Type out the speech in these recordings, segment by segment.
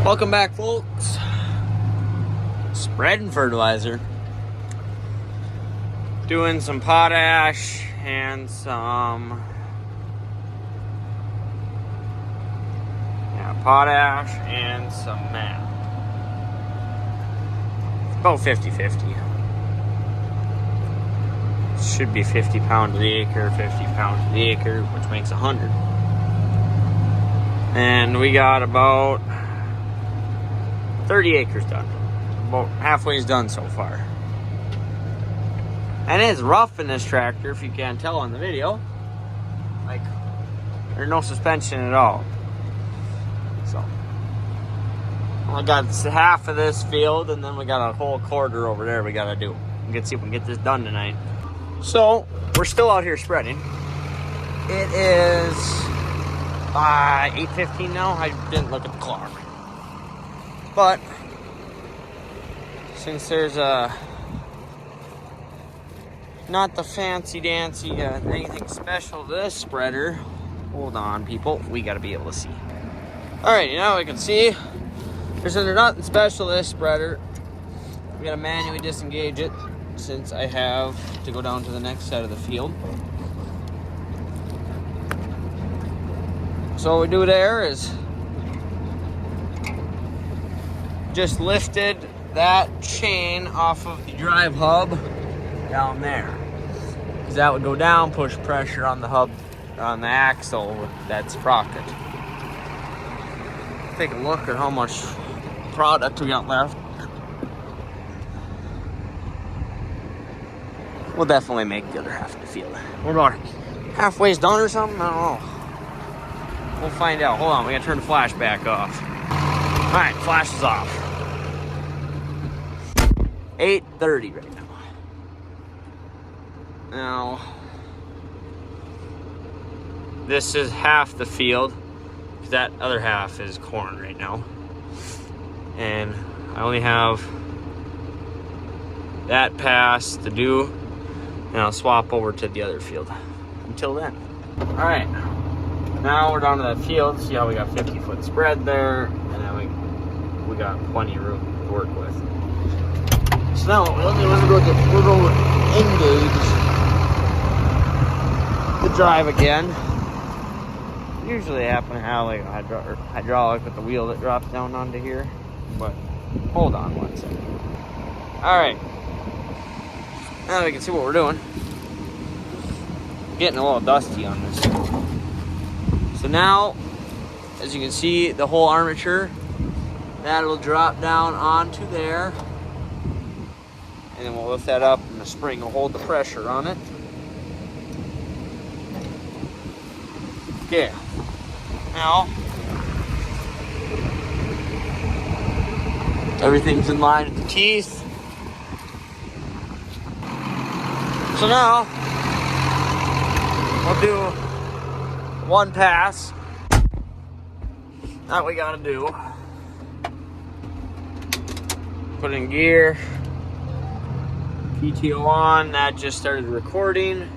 Welcome back, folks. Spreading fertilizer. Doing some potash and some potash and some MAP. It's about 50-50. Should be 50 pounds to the acre, 50 pounds to the acre, which makes 100. And we got about 30 acres done. About halfway's done so far. And it's rough in this tractor, if you can't tell on the video. Like, there's no suspension at all. So, I got half of this field, and then we got a whole quarter over there we gotta do. We can see if we can get this done tonight. So, we're still out here spreading. It is 8:15 now. I didn't look at the clock. But, since there's not the fancy-dancy, anything special to this spreader, hold on, people, we gotta be able to see. Alright, now we can see there's nothing special to this spreader. We gotta manually disengage it since I have to go down to the next side of the field. So what we do there is just lifted that chain off of the drive hub down there, because that would go down, push pressure on the hub, on the axle that sprocket. Take a look at how much product we got left. We'll definitely make the other half of the field. We're about halfway's done or something, I don't know. We'll find out. Hold on, we gotta turn the flash back off. Alright, flash is off. 8:30 right now. Now, this is half the field. That other half is corn right now. And I only have that pass to do, and I'll swap over to the other field. Until then. Alright. Now we're down to that field. See how we got 50-foot spread there, and then we got plenty of room to work with. So now what we'll do is we'll go engage the drive again. Usually I happen to have like a hydraulic with the wheel that drops down onto here, but hold on one second. Alright, now we can see what we're doing. Getting a little dusty on this. So now, as you can see, the whole armature, that'll drop down onto there, and then we'll lift that up, and the spring will hold the pressure on it. Okay. Now, everything's in line at the teeth. So now, we'll do one pass. That we gotta do. Put in gear. PTO on, that just started recording.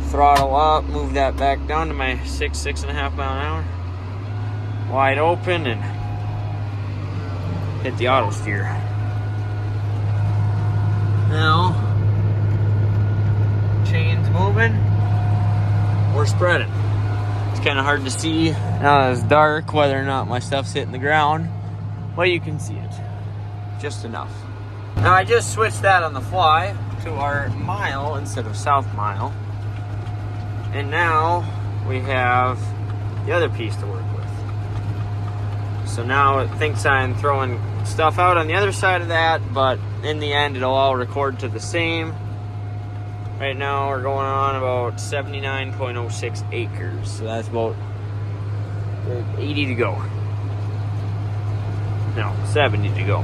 Throttle up, move that back down to my 6.5 mile an hour. Wide open and hit the auto steer. Now, chain's moving, we're spreading. It's kind of hard to see now that it's dark whether or not my stuff's hitting the ground, but you can see it, just enough. Now I just switched that on the fly to our mile instead of south mile. And now we have the other piece to work with. So now it thinks I'm throwing stuff out on the other side of that, but in the end it'll all record to the same. Right now we're going on about 79.06 acres. So that's about 80 to go. No, 70 to go.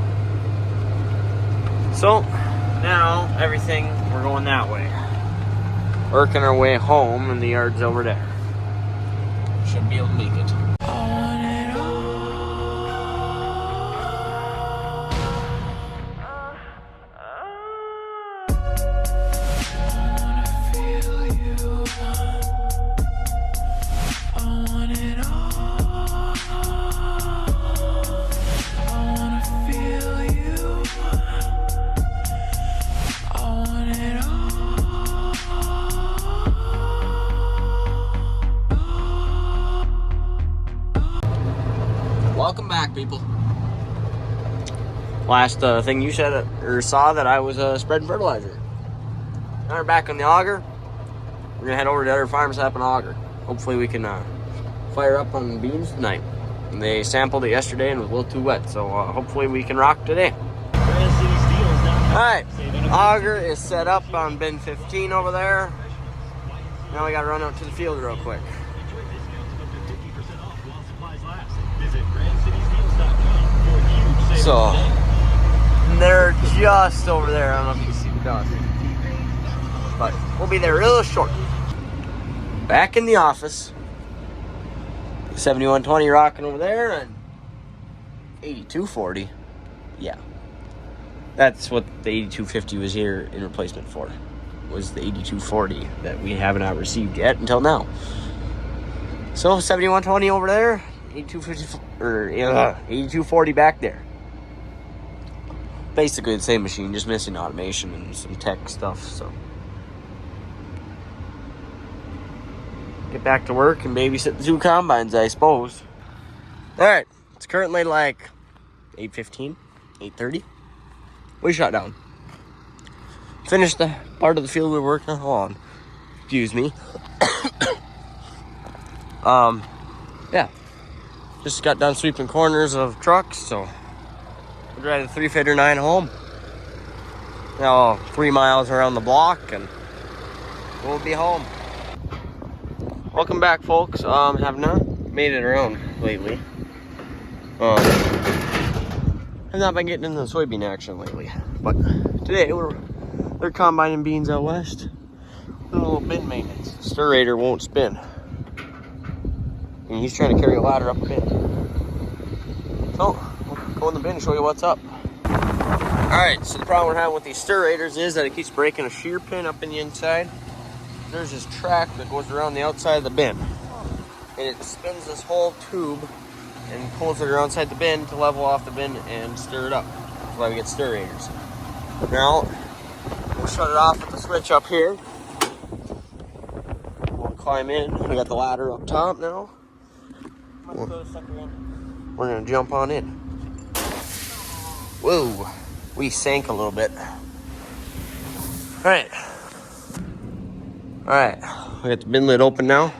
So now everything, we're going that way. Working our way home, and the yard's over there. Should be able to make it. I want it all. Welcome back, people. Last thing you said or saw that I was spreading fertilizer. Now we're back on the auger. We're gonna head over to the other farms up an auger. Hopefully we can fire up on beans tonight. And they sampled it yesterday and it was a little too wet, so hopefully we can rock today. Alright, auger is set up on bin 15 over there. Now we gotta run out to the field real quick. So, they're just over there. I don't know if you can see the dust. But we'll be there real short. Back in the office. 7120 rocking over there and 8240. Yeah. That's what the 8250 was here in replacement for. Was the 8240 that we have not received yet until now. So 7120 over there, 8250 or 8240 back there. Basically the same machine, just missing automation and some tech stuff. So get back to work and babysit the 2 combines, I suppose. All right, it's currently like 8:15, 8:30. We shut down. Finished the part of the field we were working on. Excuse me. Yeah. Just got done sweeping corners of trucks, so we'll drive the 359 home. Now 3 miles around the block and we'll be home. Welcome back, folks. Have not made it around lately. I've not been getting into the soybean action lately, but today they're combining beans out west. Doing a little bin maintenance. The stirrator won't spin, and he's trying to carry a ladder up a bin. So we'll go in the bin and show you what's up. All right. So the problem we're having with these stirrators is that it keeps breaking a shear pin up in the inside. There's this track that goes around the outside of the bin, and it spins this whole tube and pulls it around inside the bin to level off the bin and stir it up. That's why we get stirrators. Now, we'll shut it off with the switch up here. We'll climb in. We got the ladder up top now. We're gonna jump on in. Whoa, we sank a little bit. All right. Alright, we got the bin lid open now.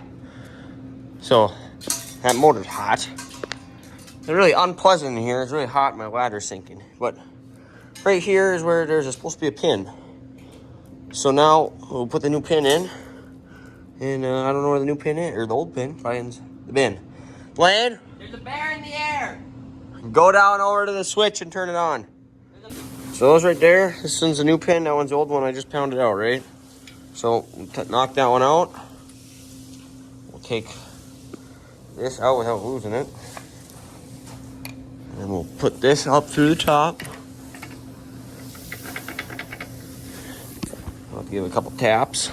So, that motor's hot. It's really unpleasant in here. It's really hot, my ladder's sinking. But right here is where there's supposed to be a pin. So now, we'll put the new pin in. And I don't know where the new pin is, or the old pin, probably in the bin. Blaine? There's a bear in the air! Go down over to the switch and turn it on. So those right there, this one's a new pin, that one's the old one I just pounded out, right? So, we'll knock that one out. We'll take this out without losing it. And we'll put this up through the top. I'll give it a couple taps.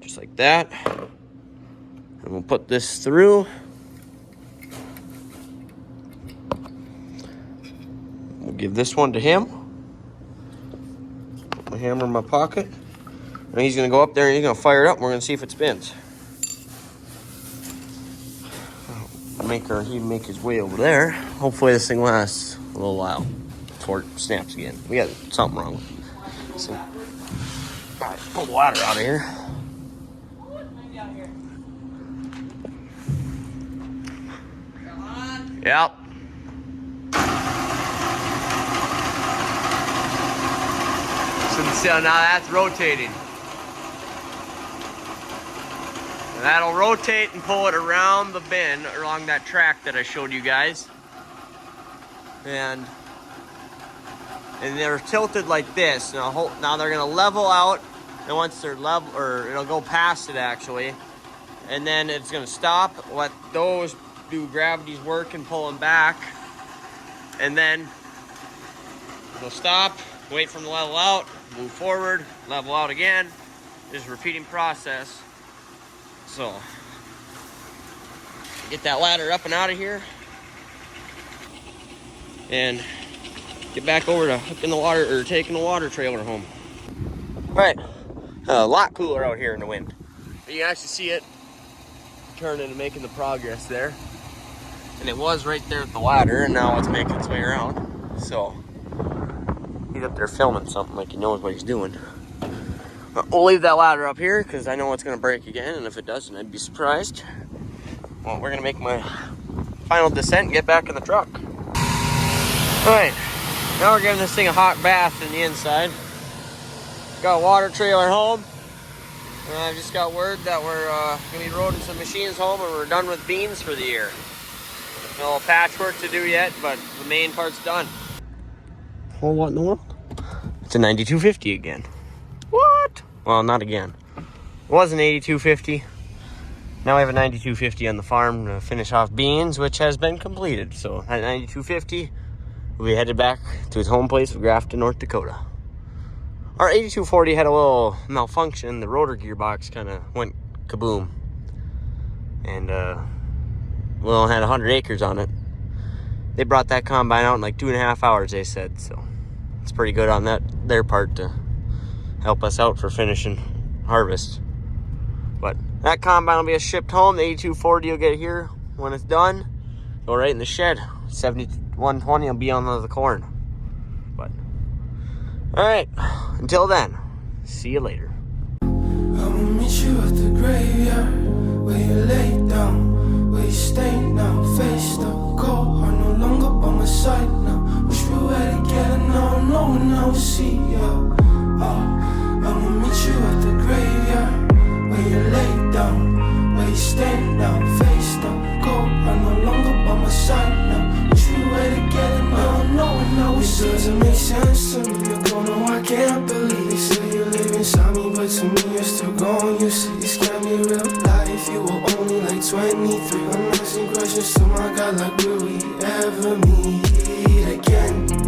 Just like that. And we'll put this through. Give this one to him. Put my hammer in my pocket. And he's going to go up there and he's going to fire it up and we're going to see if it spins. He'd make his way over there. Hopefully this thing lasts a little while before it snaps again. We got something wrong with it. So, all right, pull the ladder out of here. Yep. So now that's rotating. And that'll rotate and pull it around the bin, along that track that I showed you guys. And they're tilted like this. Now they're gonna level out, and once they're level, or it'll go past it actually, and then it's gonna stop. Let those do gravity's work and pull them back, and then it'll stop, wait for them to level out, move forward, level out again. This is a repeating process. So, get that ladder up and out of here, and get back over to hooking the water, or taking the water trailer home. All right, a lot cooler out here in the wind. But you can actually see it turning and making the progress there. And it was right there at the ladder, and now it's making its way around. So he's up there filming something like he knows what he's doing. But we'll leave that ladder up here because I know it's going to break again, and if it doesn't, I'd be surprised. Well, we're going to make my final descent and get back in the truck. Alright, now we're giving this thing a hot bath in the inside. Got a water trailer home. And I just got word that we're going to be loading some machines home and we're done with beans for the year. A little patchwork to do yet, but the main part's done. Oh, what in the world? It's a 9250 again. What? Well, not again. It was an 8250. Now we have a 9250 on the farm to finish off beans, which has been completed. So at 9250, we'll be headed back to his home place of Grafton, North Dakota. Our 8240 had a little malfunction. The rotor gearbox kind of went kaboom. And, we only had 100 acres on it. They brought that combine out in like 2.5 hours, they said. So it's pretty good on their part to help us out for finishing harvest. But that combine will be shipped home. The 8240 will get here when it's done. Go right in the shed. 7120 will be on the corn. But alright, until then, see you later. I will meet you at the graveyard where you lay down, where you stay now, face the cold heart no longer by my side now. Wish we were together now, no one I will see ya. I will meet you at the graveyard where you lay down, where you stay now, face the cold heart no longer by my side now. Wish we were together now, no one I will see ya. It doesn't make sense to me. No, I can't believe they say you live inside me, but to me you're still gone. You say this can't be real life. You were only like 23. I'm asking questions to my God, like will we ever meet again?